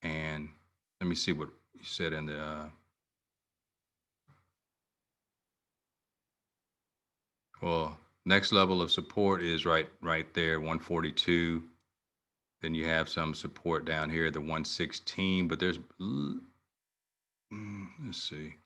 And let me see what you said in the. Well, next level of support is right there, 142. Then you have some support down here, the 116. But there's let's see.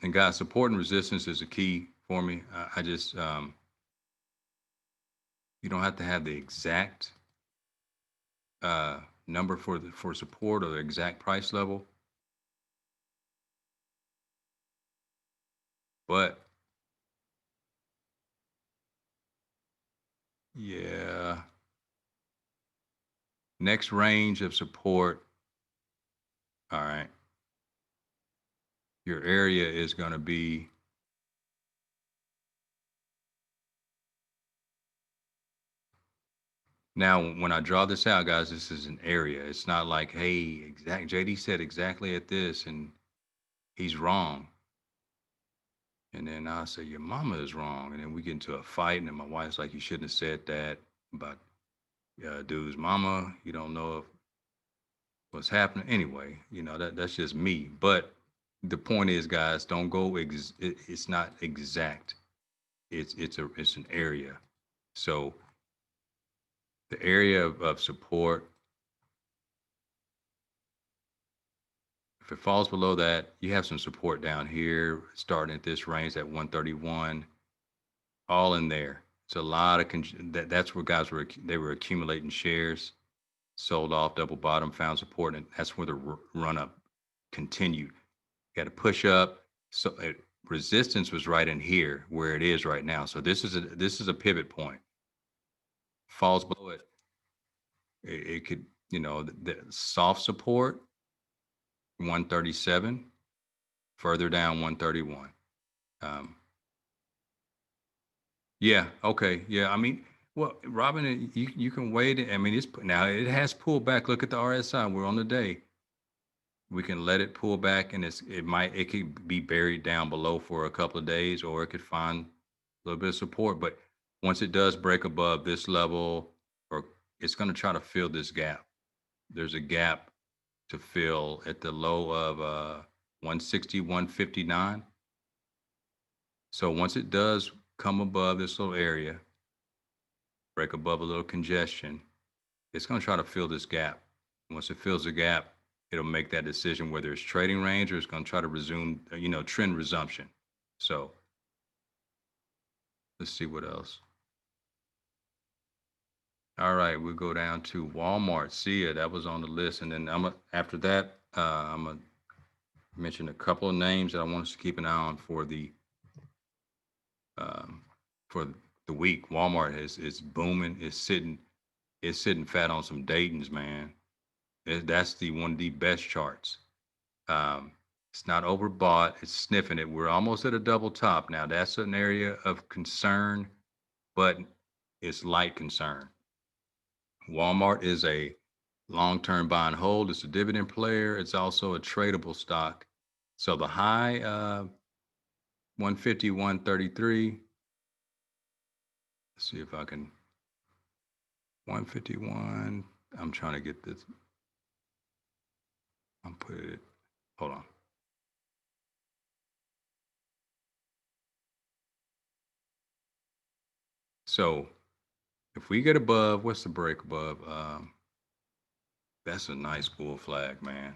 And guys, support and resistance is a key for me. I just you don't have to have the exact number for support or the exact price level, but yeah, next range of support. All right, your area is going to be now. When I draw this out, guys, this is an area. It's not like, hey, exact JD said exactly at this, and he's wrong. And then I say your mama is wrong, and then we get into a fight, and then my wife's like, you shouldn't have said that about dude's mama. You don't know if what's happening anyway. That's just me. But the point is, guys, don't go. It's not exact. It's an area. So the area of support, if it falls below that, you have some support down here, starting at this range at 131, all in there. It's a lot of that's where guys were accumulating shares, sold off, double bottom, found support, and that's where the run up continued. Got to push up. So resistance was right in here where it is right now. So this is a pivot point. Falls below it, it could, the soft support 137, further down 131. Um, yeah, okay, yeah. I mean, well, Robin, you can wait. I mean, now it has pulled back. Look at the RSI. We're on the day. We can let it pull back, and it could be buried down below for a couple of days, or it could find a little bit of support. But once it does break above this level, or it's going to try to fill this gap. There's a gap to fill at the low of 160, 159. So once it does come above this little area, break above a little congestion, it's going to try to fill this gap. Once it fills the gap, it'll make that decision whether it's trading range or it's going to try to resume, trend resumption. So Let's see what else. All right, we'll go down to Walmart. See ya, that was on the list, and then after that, I'm gonna mention a couple of names that I want us to keep an eye on um, for the week. Walmart is booming. It's sitting fat on some Dayton's, man. That's the one of the best charts. Um, it's not overbought. It's sniffing it. We're almost at a double top now. That's an area of concern, but it's light concern. Walmart is a long-term buy and hold. It's a dividend player. It's also a tradable stock. So the high 150, 133. Let's see if I can 151. I'm trying to get this. I'm putting it. Hold on. So if we get above, what's the break above? That's a nice bull flag, man.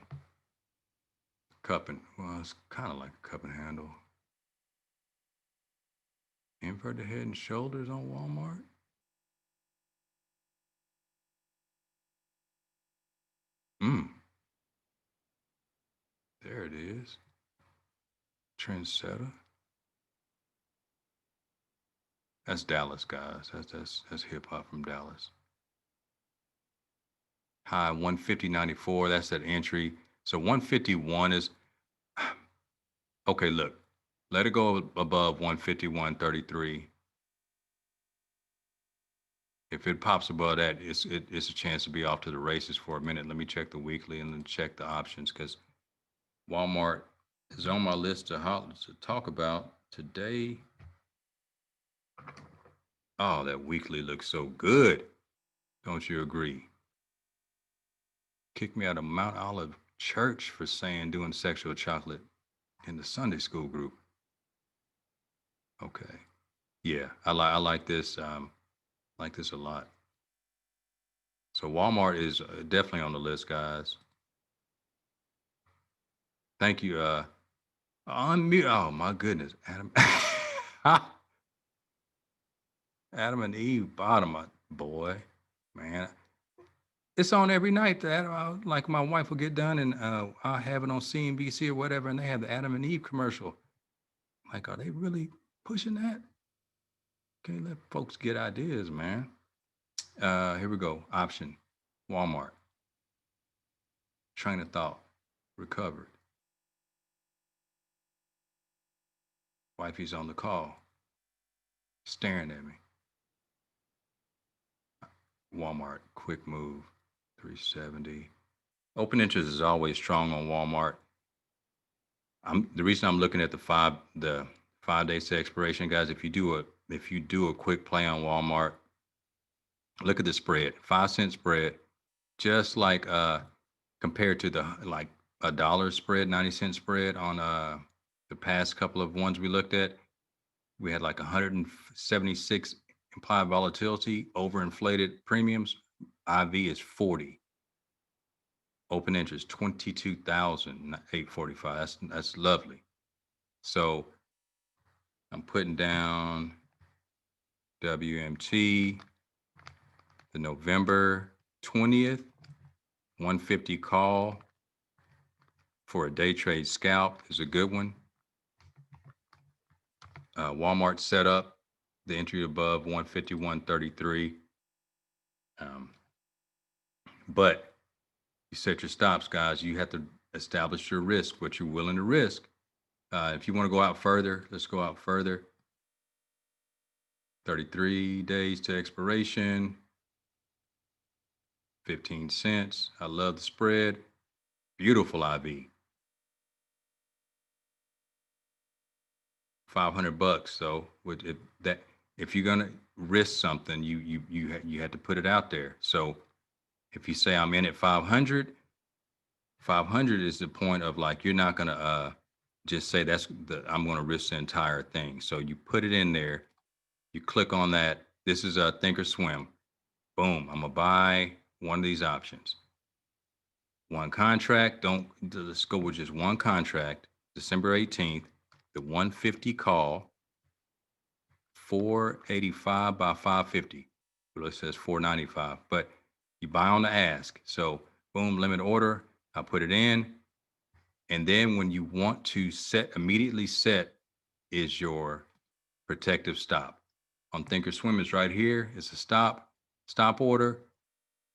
Cup and well, it's kind of like a cup and handle. Inverted head and shoulders on Walmart. Mm, there it is. Trendsetter. That's Dallas, guys. That's hip hop from Dallas. High 150.94. That's that entry. So 151 is okay. Look, let it go above 151.33. If it pops above that, it's a chance to be off to the races for a minute. Let me check the weekly and then check the options because Walmart is on my list to talk about today. Oh, that weekly looks so good. Don't you agree? Kicked me out of Mount Olive Church for saying doing sexual chocolate in the Sunday school group. Okay. Yeah, I like this. Like this a lot. So Walmart is definitely on the list, guys. Thank you. Unmute. Oh my goodness, Adam. Adam and Eve bottom, boy, man. It's on every night. That like my wife will get done and I'll have it on CNBC or whatever, and they have the Adam and Eve commercial. Like, are they really pushing that? Can't let folks get ideas, man. Here we go. Option. Walmart. Train of thought. Recovered. Wifey's on the call, staring at me. Walmart. Quick move. 370. Open interest is always strong on Walmart. The reason I'm looking at the 5 days to expiration, guys. If you do a quick play on Walmart, look at the spread. 5 cent spread, just like compared to the like a dollar spread, 90 cent spread on the past couple of ones we looked at. We had like 176 implied volatility, overinflated premiums. IV is 40. Open interest 22,845. That's lovely. So I'm putting down WMT, the November 20th, 150 call for a day trade scalp is a good one. Walmart setup, the entry above 151.33. But you set your stops, guys. You have to establish your risk, what you're willing to risk. If you want to go out further, let's go out further. 33 days to expiration, 15 cents. I love the spread. Beautiful IV. $500. So if you're gonna risk something, you had to put it out there. So if you say I'm in at 500, 500 is the point of like you're not gonna just say I'm gonna risk the entire thing. So you put it in there. You click on that. This is a think or swim. Boom. I'm gonna buy one of these options. One contract. Don't Let's go with just one contract. December 18th, the 150 call 485 by 550. Well, it says 495, but you buy on the ask. So boom, limit order. I put it in. And then when you want to immediately set is your protective stop. On Thinkorswim, it's right here. It's a stop order,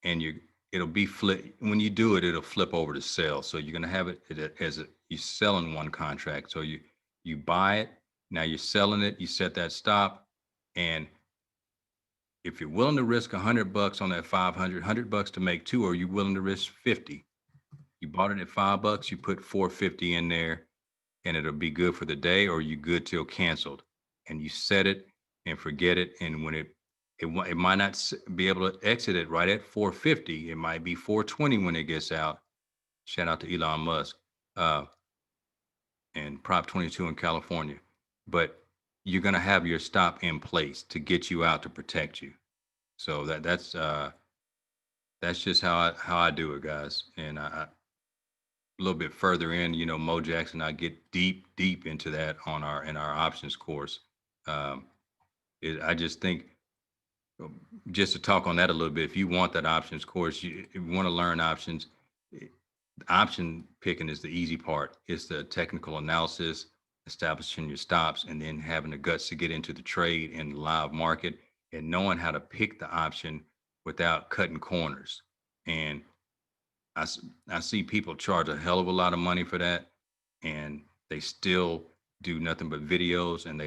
and it'll be flip. When you do it, it'll flip over to sell. So you're gonna have it as you sell in one contract. So you buy it, now you're selling it. You set that stop, and if you're willing to risk $100 on that 500, $100 to make two, or you willing to risk 50? You bought it at $5, you put 450 in there, and it'll be good for the day, or you good till canceled. And you set it and forget it. And when it might not be able to exit it right at 450. It might be 420 when it gets out. Shout out to Elon Musk uh, and Prop 22 in California. But you're gonna have your stop in place to get you out to protect you. So that's just how I do it, guys. And a little bit further in, Mo Jackson, I get deep into that in our options course. Um, I just think, just to talk on that a little bit, if you want that options course, if you want to learn options, eh, option picking is the easy part. It's the technical analysis, establishing your stops, and then having the guts to get into the trade and the live market, and knowing how to pick the option without cutting corners. And I see people charge a hell of a lot of money for that, and they still do nothing but videos, and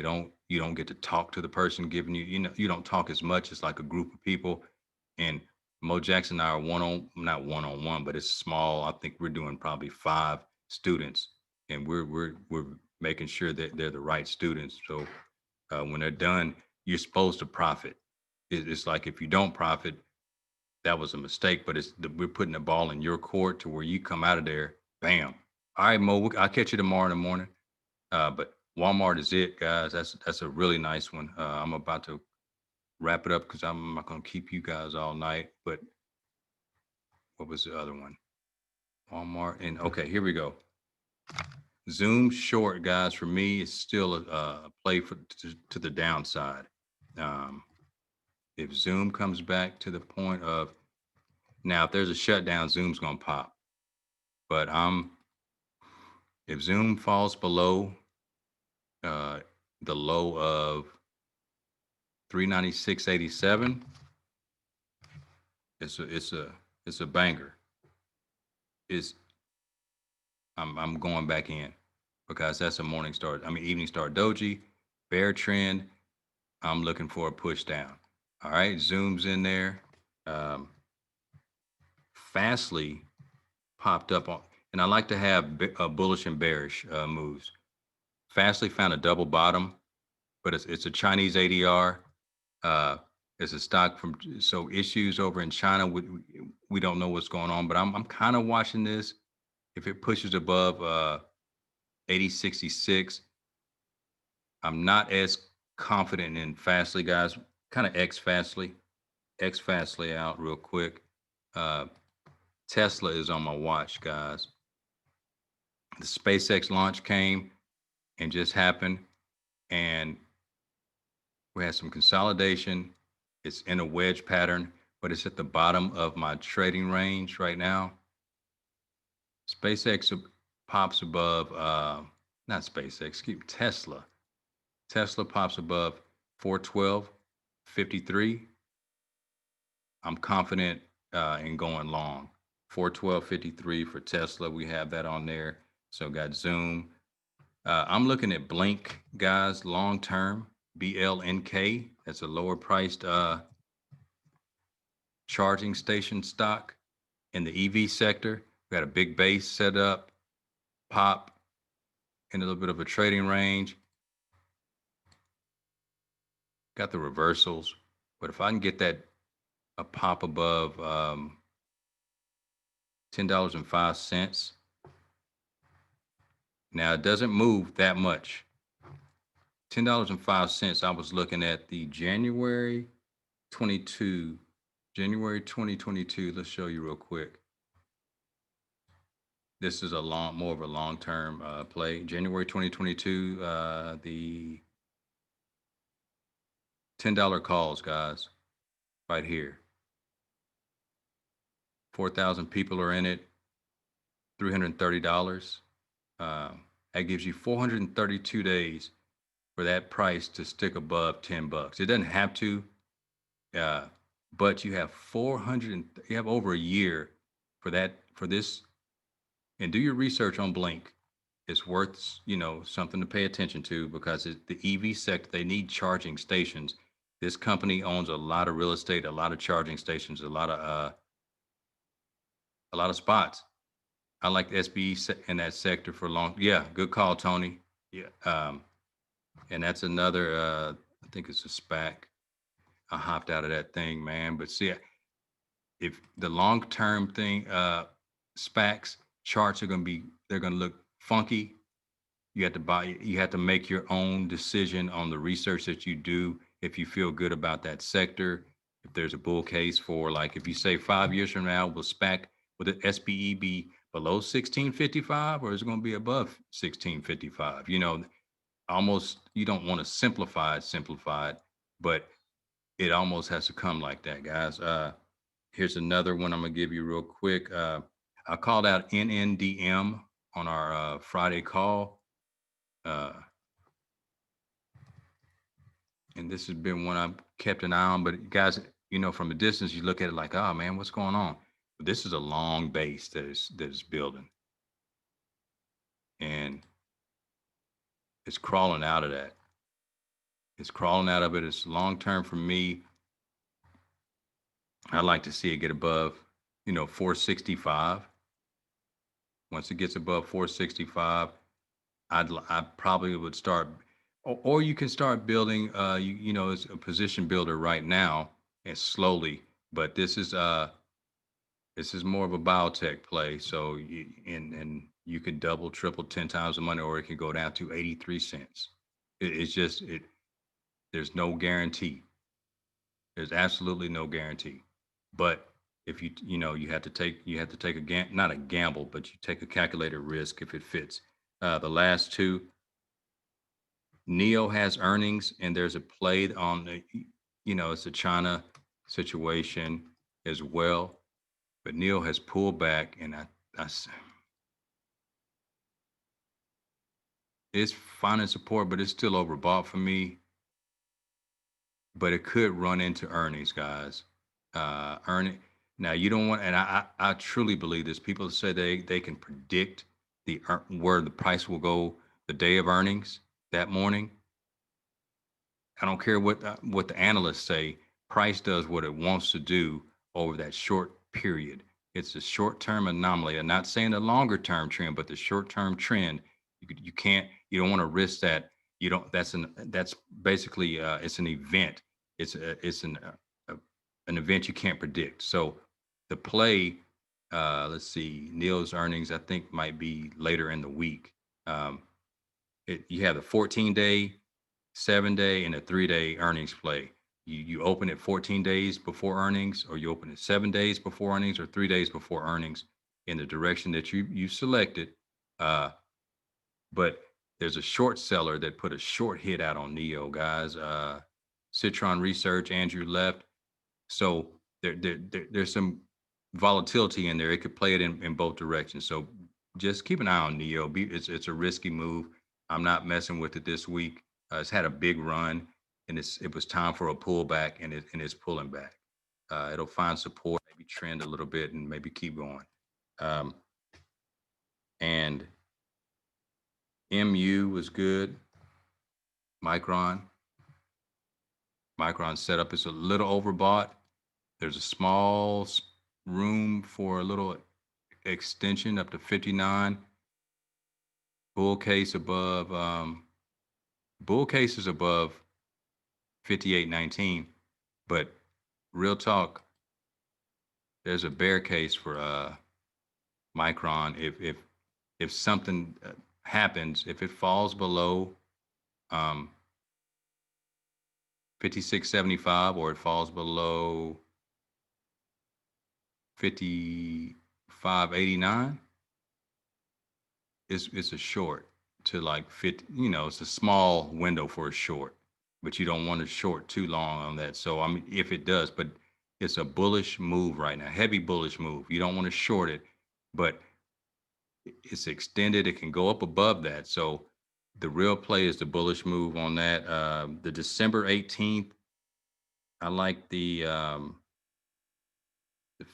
you don't get to talk to the person giving you don't talk as much as like a group of people. And Mo Jackson and I are not one on one, but it's small. I think we're doing probably 5 students, and we're making sure that they're the right students. So when they're done, you're supposed to profit. It's like if you don't profit, that was a mistake, but we're putting the ball in your court to where you come out of there, bam. All right, Mo, I'll catch you tomorrow in the morning. But Walmart is it, guys. That's a really nice one. I'm about to wrap it up because I'm not gonna keep you guys all night. But what was the other one? Walmart and okay, here we go. Zoom short, guys. For me, it's still a play to the downside. Um, if Zoom comes back to the point of now, if there's a shutdown, Zoom's gonna pop. But if Zoom falls below uh, the low of 396.87, it's a banger. It's I'm going back in because that's a morning start. I mean evening start doji, bear trend. I'm looking for a push down. All right, Zoom's in there. Um, Fastly popped up on, and I like to have bullish and bearish moves. Fastly found a double bottom, but it's a Chinese ADR. Uh, it's a stock from so issues over in China. We don't know what's going on, but I'm kind of watching this. If it pushes above 8066, I'm not as confident in Fastly, guys. Kind of X Fastly out real quick. Uh, Tesla is on my watch, guys. The SpaceX launch came and just happened, and we had some consolidation. It's in a wedge pattern, but it's at the bottom of my trading range right now. SpaceX pops above, not SpaceX, keep Tesla. Tesla pops above 412.53. I'm confident in going long. 412.53 for Tesla. We have that on there. So got Zoom. I'm looking at Blink, guys, long term, BLNK. That's a lower priced charging station stock in the EV sector. We got a big base set up, pop in a little bit of a trading range. Got the reversals, but if I can get that a pop above $10.05, now it doesn't move that much. $10.05. I was looking at the January 22, January 2022. Let's show you real quick. This is more of a long-term play. January 2022, the $10 calls, guys, right here. 4,000 people are in it, $330. That gives you 432 days for that price to stick above $10. It doesn't have to, uh, but you have 400. You have over a year for that for this, and do your research on Blink. It's worth something to pay attention to because the EV sector. They need charging stations. This company owns a lot of real estate, a lot of charging stations, a lot of spots. I like the SBE in that sector for long. Yeah, good call, Tony. Yeah, and that's another. I think it's a SPAC. I hopped out of that thing, man. But see, if the long term thing, SPACs charts are going to be, they're going to look funky. You have to make your own decision on the research that you do. If you feel good about that sector, if there's a bull case for, like, if you say 5 years from now, will the SPE be below 1655 or is it going to be above 1655? Almost, you don't want to simplify it, but it almost has to come like that, guys. Here's another one I'm gonna give you real quick. I called out NNDM on our Friday call, uh, and this has been one I've kept an eye on. But guys, from a distance, you look at it like, oh man, what's going on? But this is a long base that is building, and it's crawling out of that. It's crawling out of it. It's long term for me. I'd like to see it get above, 465. Once it gets above 465, I probably would start, or you can start building. As a position builder right now and slowly. But this is more of a biotech play. So and you could double, triple, 10 times the money, or it could go down to 83 cents. It's just it. There's no guarantee. There's absolutely no guarantee. But if you have to take not a gamble, but you take a calculated risk if it fits. The last two, Neo has earnings, and there's a play on it's a China situation as well. But Neo has pulled back, and it's finding support, but it's still overbought for me. But it could run into earnings, guys. Earning now, you don't want, and I truly believe this. People say they can predict where the price will go the day of earnings that morning. I don't care what the analysts say. Price does what it wants to do over that short period. It's a short term anomaly. I'm not saying the longer term trend, but the short term trend. You can't. You don't want to risk that. You don't. That's basically it's an event. It's an event you can't predict. So the play. Let's see. Neil's earnings, I think, might be later in the week. Um, you have the 14-day, 7-day, and a 3-day earnings play. You open it 14 days before earnings, or you open it 7 days before earnings, or 3 days before earnings in the direction that you selected. Uh, but there's a short seller that put a short hit out on Neo, guys. Citron Research, Andrew left. So there's some volatility in there. It could play it in both directions. So just keep an eye on Neo. It's a risky move. I'm not messing with it this week. It's had a big run, and it was time for a pullback, and it's pulling back. It'll find support, maybe trend a little bit, and maybe keep going. Um, and MU was good. Micron. Micron setup is a little overbought. There's a small room for a little extension up to 59. Bull case above bull case is above 58.19. But real talk, there's a bear case for Micron. If something happens, if it falls below 56.75, or it falls below 55.89, it's a short to like fit. It's a small window for a short. but you don't want to short too long on that. So I mean, if it does, but it's a bullish move right now, heavy bullish move. You don't want to short it, but it's extended. It can go up above that. So the real play is the bullish move on that. The December 18th, I like the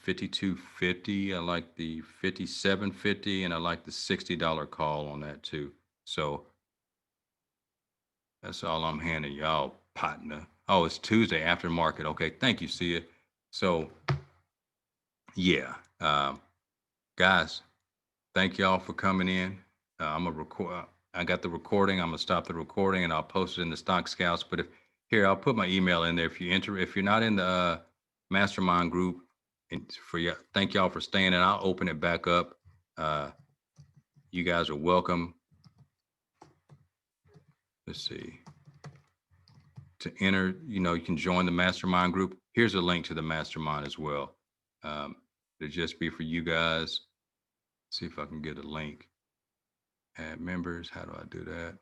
52.50. I like the 57.50, and I like the $60 call on that too. So that's all I'm handing y'all, partner. Oh, it's Tuesday after market. Okay, thank you, see you. So yeah, guys, thank y'all for coming in. I'm gonna record. I got the recording. I'm gonna stop the recording and I'll post it in the Stock Scouts. But if here, I'll put my email in there. If you enter, if you're not in the mastermind group, and for you, thank y'all for staying. And I'll open it back up. Uh, you guys are welcome. Let's see, to enter. You know, you can join the mastermind group. Here's a link to the mastermind as well. It'll just be for you guys. See if I can get a link. Add members. How do I do that?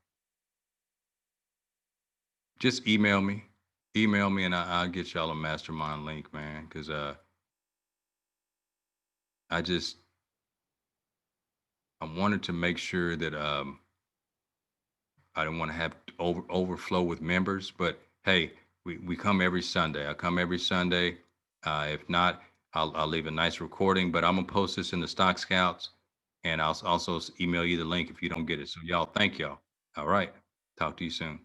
Just email me, and I'll get y'all a mastermind link, man. Because I just I wanted to make sure that I don't want to have overflow with members. But hey, we come every Sunday. I come every Sunday. If not, I'll leave a nice recording. But I'm gonna post this in the Stock Scouts, and I'll also email you the link if you don't get it. So y'all, thank y'all. All right, talk to you soon.